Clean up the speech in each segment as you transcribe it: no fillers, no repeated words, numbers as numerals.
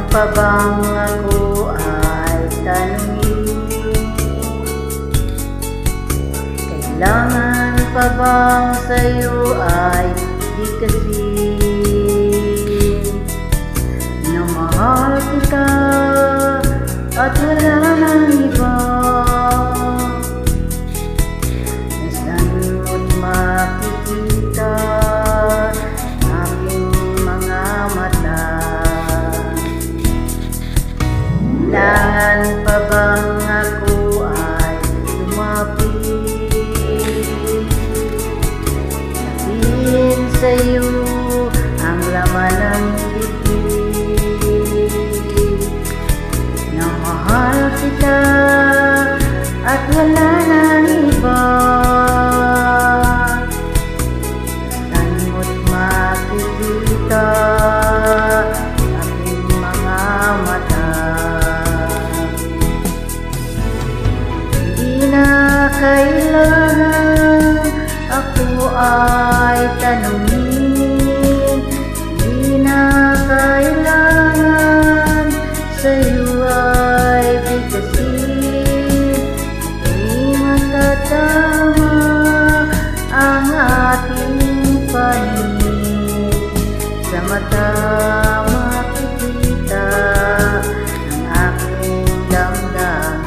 pa bang ako ay tanungin? Kailangan pa bang sa'yo ay dikasin? Na mahal kita at wala nang iba. Nasaan mo't makikita aking mga mata? Kailangan pa bang ako ay lumapit? Sabihin sa'yo ang laman ng bibig na mahal kita at wala nang iba. Saan mo't makikita aking mga mata? Di na kailangan ako ay tanungin, di na kailangan sa'yo ay bigkasin. Ako'y matatama ang ating paningin, sa mata makikita ang aking damdamin.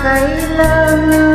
Kailangan